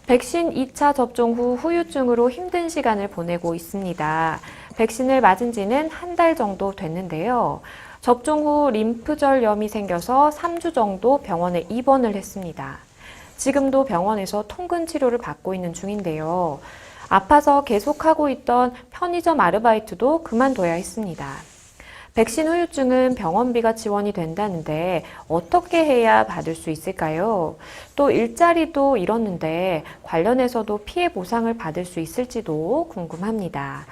백신 2차 접종 후 후유증으로 힘든 시간을 보내고 있습니다. 백신을 맞은 지는 한 달 정도 됐는데요. 접종 후 림프절염이 생겨서 3주 정도 병원에 입원을 했습니다. 지금도 병원에서 통근 치료를 받고 있는 중인데요. 아파서 계속하고 있던 편의점 아르바이트도 그만둬야 했습니다. 백신 후유증은 병원비가 지원이 된다는데 어떻게 해야 받을 수 있을까요? 또 일자리도 잃었는데 관련해서도 피해 보상을 받을 수 있을지도 궁금합니다.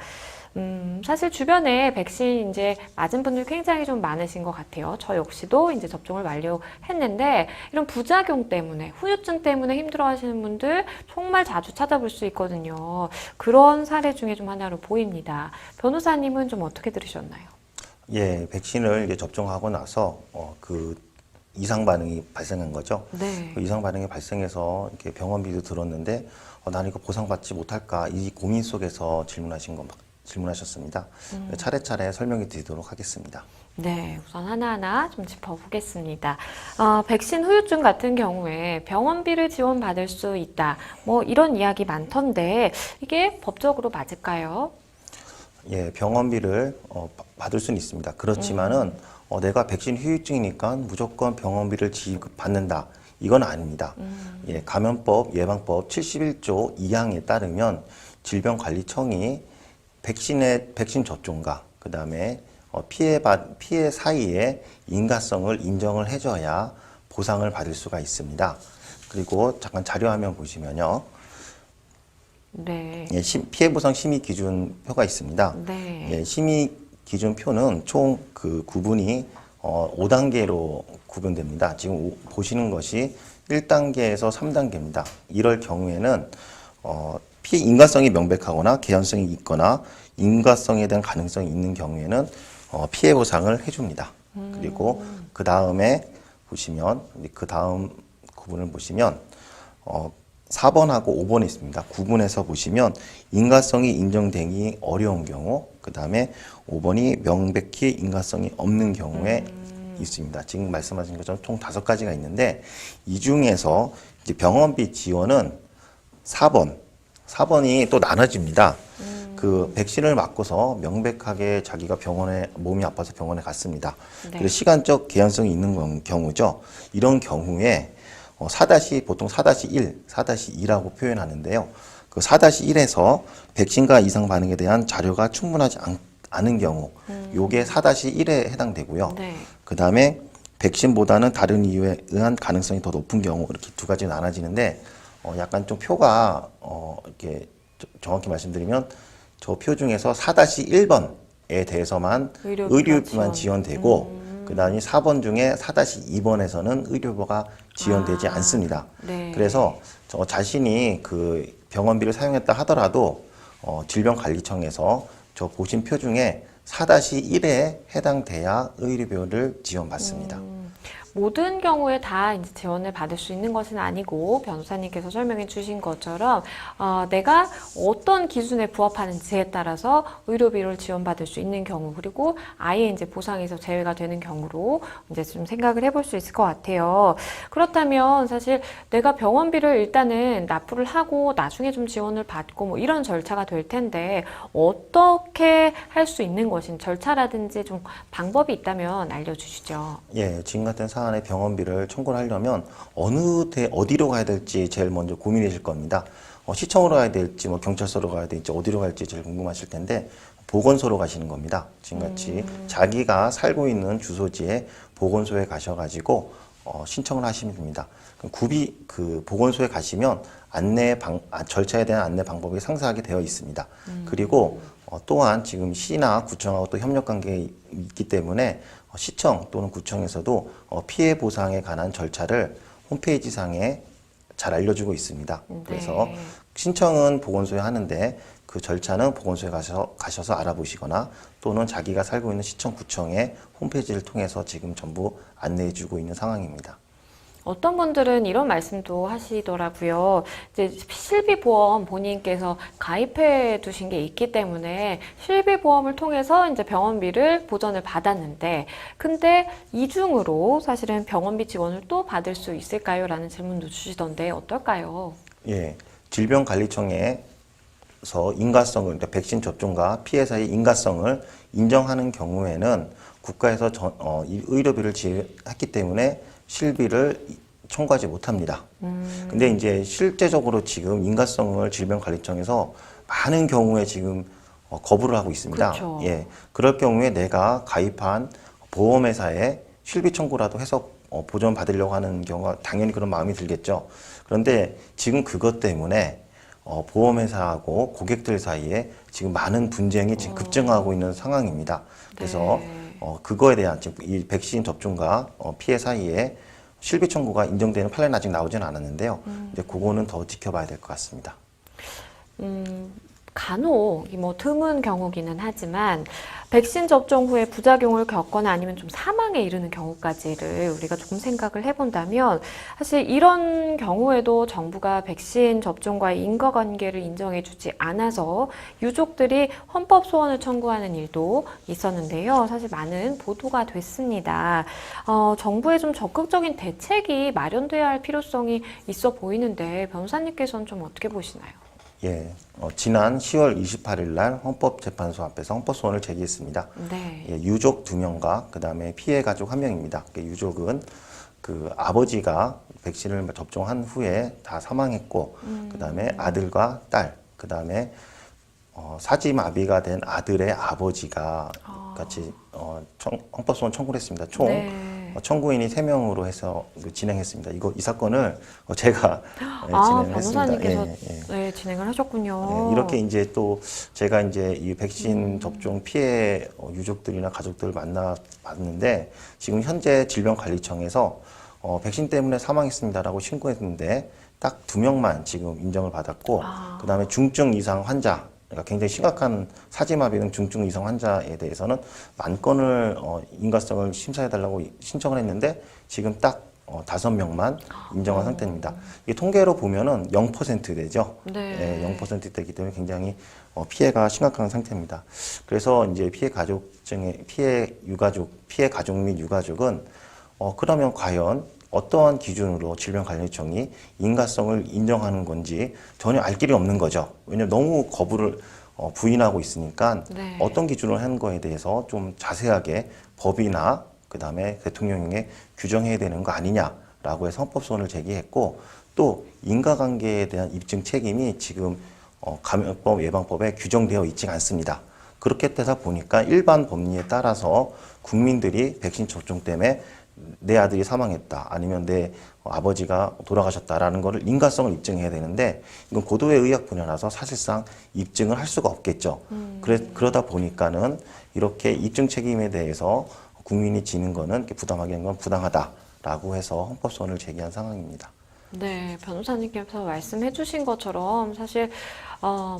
사실 주변에 백신 이제 맞은 분들 굉장히 좀 많으신 것 같아요. 저 역시도 이제 접종을 완료했는데 이런 부작용 때문에, 후유증 때문에 힘들어 하시는 분들 정말 자주 찾아볼 수 있거든요. 그런 사례 중에 좀 하나로 보입니다. 변호사님은 좀 어떻게 들으셨나요? 예, 백신을 이제 접종하고 나서 그 이상 반응이 발생한 거죠. 네. 그 이상 반응이 발생해서 이렇게 병원비도 들었는데 나는 이거 보상받지 못할까 이 고민 속에서 질문하셨습니다. 차례차례 설명해 드리도록 하겠습니다. 네, 우선 하나하나 좀 짚어보겠습니다. 백신 후유증 같은 경우에 병원비를 지원받을 수 있다. 뭐 이런 이야기 많던데 이게 법적으로 맞을까요? 예, 병원비를 받을 수는 있습니다. 그렇지만은 내가 백신 후유증이니까 무조건 병원비를 지급받는다. 이건 아닙니다. 예, 감염법 예방법 71조 2항에 따르면 질병관리청이 백신 접종과 그다음에 피해 사이에 인과성을 인정을 해줘야 보상을 받을 수가 있습니다. 그리고 잠깐 자료화면 보시면요. 네. 예, 피해 보상 심의 기준표가 있습니다. 네. 예, 심의 기준표는 총 그 구분이 5단계로 구분됩니다. 지금 보시는 것이 1단계에서 3단계입니다. 이럴 경우에는 피해 인과성이 명백하거나 개연성이 있거나 인과성에 대한 가능성이 있는 경우에는 피해 보상을 해줍니다. 그리고 그 다음에 보시면 그 다음 구분을 보시면 4번하고 5번이 있습니다. 구분해서 보시면 인과성이 인정되기 어려운 경우, 그 다음에 5번이 명백히 인과성이 없는 경우에 있습니다. 지금 말씀하신 것처럼 총 5가지가 있는데 이 중에서 이제 병원비 지원은 4번이 또 나눠집니다. 그 백신을 맞고서 명백하게 자기가 몸이 아파서 병원에 갔습니다. 네. 그래서 시간적 개연성이 있는 경우죠. 이런 경우에 보통 4-1, 4-2라고 표현하는데요. 그 4-1에서 백신과 이상 반응에 대한 자료가 충분하지 않은 경우, 요게 4-1에 해당되고요. 네. 그 다음에 백신보다는 다른 이유에 의한 가능성이 더 높은 경우, 이렇게 두 가지 나눠지는데, 약간 좀 표가, 이렇게 정확히 말씀드리면, 저 표 중에서 4-1번에 대해서만 의료비만 지원되고, 그 다음에 4번 중에 4-2번에서는 의료비가 지원되지 않습니다. 네. 그래서 저 자신이 그 병원비를 사용했다 하더라도 질병관리청에서 저 보신 표 중에 4-1에 해당돼야 의료비를 지원받습니다. 모든 경우에 다 이제 지원을 받을 수 있는 것은 아니고 변호사님께서 설명해 주신 것처럼 내가 어떤 기준에 부합하는지에 따라서 의료비를 지원받을 수 있는 경우 그리고 아예 이제 보상에서 제외가 되는 경우로 이제 좀 생각을 해볼 수 있을 것 같아요. 그렇다면 사실 내가 병원비를 일단은 납부를 하고 나중에 좀 지원을 받고 뭐 이런 절차가 될 텐데 어떻게 할 수 있는 것인 절차라든지 좀 방법이 있다면 알려주시죠. 예, 지금 같은 사안의 병원비를 청구를 하려면 어디로 가야 될지 제일 먼저 고민이실 겁니다. 시청으로 가야 될지, 경찰서로 가야 될지, 어디로 갈지 제일 궁금하실 텐데, 보건소로 가시는 겁니다. 지금같이 자기가 살고 있는 주소지에 보건소에 가셔가지고, 신청을 하시면 됩니다. 그 보건소에 가시면 절차에 대한 안내 방법이 상세하게 되어 있습니다. 그리고 또한 지금 시나 구청하고 또 협력 관계에 있기 때문에 시청 또는 구청에서도 피해 보상에 관한 절차를 홈페이지상에 잘 알려주고 있습니다. 그래서 신청은 보건소에 하는데 그 절차는 보건소에 가셔서 알아보시거나 또는 자기가 살고 있는 시청, 구청의 홈페이지를 통해서 지금 전부 안내해주고 있는 상황입니다. 어떤 분들은 이런 말씀도 하시더라고요. 이제 실비보험 본인께서 가입해 두신 게 있기 때문에 실비보험을 통해서 이제 병원비를 보전을 받았는데, 근데 이중으로 사실은 병원비 지원을 또 받을 수 있을까요? 라는 질문도 주시던데 어떨까요? 예. 질병관리청에서 인가성을, 그러니까 백신 접종과 피해 사이의 인가성을 인정하는 경우에는 국가에서 이 의료비를 지했기 때문에 실비를 청구하지 못합니다. 근데 이제 실제적으로 지금 인가성을 질병관리청에서 많은 경우에 지금 거부를 하고 있습니다. 그렇죠. 예, 그럴 경우에 내가 가입한 보험회사에 실비 청구라도 해서 보전 받으려고 하는 경우가 당연히 그런 마음이 들겠죠. 그런데 지금 그것 때문에 보험회사하고 고객들 사이에 지금 많은 분쟁이 지금 급증하고 있는 상황입니다. 그래서 네. 그거에 대한 지금 이 백신 접종과 피해 사이에 실비 청구가 인정되는 판례는 아직 나오지는 않았는데요. 이제 그거는 더 지켜봐야 될 것 같습니다. 간혹 뭐 드문 경우기는 하지만 백신 접종 후에 부작용을 겪거나 아니면 좀 사망에 이르는 경우까지를 우리가 조금 생각을 해본다면 사실 이런 경우에도 정부가 백신 접종과의 인과관계를 인정해주지 않아서 유족들이 헌법 소원을 청구하는 일도 있었는데요. 사실 많은 보도가 됐습니다. 정부의 좀 적극적인 대책이 마련돼야 할 필요성이 있어 보이는데 변호사님께서는 좀 어떻게 보시나요? 예, 지난 10월 28일 날 헌법재판소 앞에서 헌법소원을 제기했습니다. 네. 예, 유족 2명과 그 다음에 피해 가족 1명입니다. 유족은 그 아버지가 백신을 접종한 후에 다 사망했고, 그 다음에 아들과 딸, 그 다음에 사지마비가 된 아들의 아버지가 같이 헌법소원 청구를 했습니다. 총 네. 청구인이 3명으로 해서 진행했습니다. 이 사건을 제가 진행을 했습니다. 변호사님께서 예, 예. 네, 진행을 하셨군요. 네, 이렇게 이제 또 제가 이제 이 백신 접종 피해 유족들이나 가족들을 만나봤는데 지금 현재 질병관리청에서 백신 때문에 사망했습니다라고 신고했는데 딱 2명만 지금 인정을 받았고 그 다음에 중증 이상 환자 그러니까 굉장히 심각한 사지마비 등 중증 이상 환자에 대해서는 만 건을 인가성을 심사해달라고 신청을 했는데 지금 딱 5명만 인정한 상태입니다. 이게 통계로 보면은 0% 되죠. 네. 예, 0% 되기 때문에 굉장히 피해가 심각한 상태입니다. 그래서 이제 피해 가족 및 유가족은 그러면 과연 어떠한 기준으로 질병관리청이 인가성을 인정하는 건지 전혀 알 길이 없는 거죠. 왜냐하면 너무 거부를 부인하고 있으니까 네. 어떤 기준으로 하는 거에 대해서 좀 자세하게 법이나 그 다음에 대통령령에 규정해야 되는 거 아니냐라고 해서 헌법소원을 제기했고 또 인과관계에 대한 입증 책임이 지금 감염법 예방법에 규정되어 있지 않습니다. 그렇게 되다 보니까 일반 법리에 따라서 국민들이 백신 접종 때문에 내 아들이 사망했다 아니면 내 아버지가 돌아가셨다라는 거를 인과성을 입증해야 되는데 이건 고도의 의학 분야라서 사실상 입증을 할 수가 없겠죠. 그러다 보니까는 이렇게 입증 책임에 대해서 국민이 지는 거는 이렇게 부당하게 한 건 부당하다라고 해서 헌법소원을 제기한 상황입니다. 네, 변호사님께서 말씀해 주신 것처럼 사실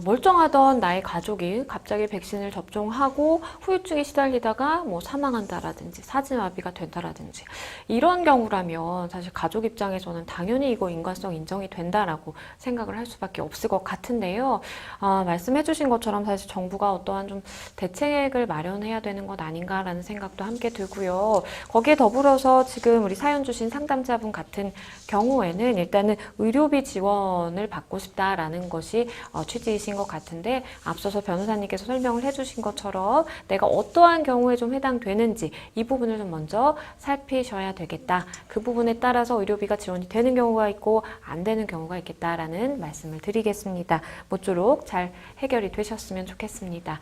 멀쩡하던 나의 가족이 갑자기 백신을 접종하고 후유증에 시달리다가 뭐 사망한다라든지 사지마비가 된다라든지 이런 경우라면 사실 가족 입장에서는 당연히 이거 인과성 인정이 된다라고 생각을 할 수밖에 없을 것 같은데요. 말씀해 주신 것처럼 사실 정부가 어떠한 좀 대책을 마련해야 되는 것 아닌가라는 생각도 함께 들고요. 거기에 더불어서 지금 우리 사연 주신 상담자분 같은 경우에는 일단은 의료비 지원을 받고 싶다라는 것이 취지이신 것 같은데 앞서서 변호사님께서 설명을 해주신 것처럼 내가 어떠한 경우에 좀 해당되는지 이 부분을 좀 먼저 살피셔야 되겠다. 그 부분에 따라서 의료비가 지원이 되는 경우가 있고 안 되는 경우가 있겠다라는 말씀을 드리겠습니다. 모쪼록 잘 해결이 되셨으면 좋겠습니다.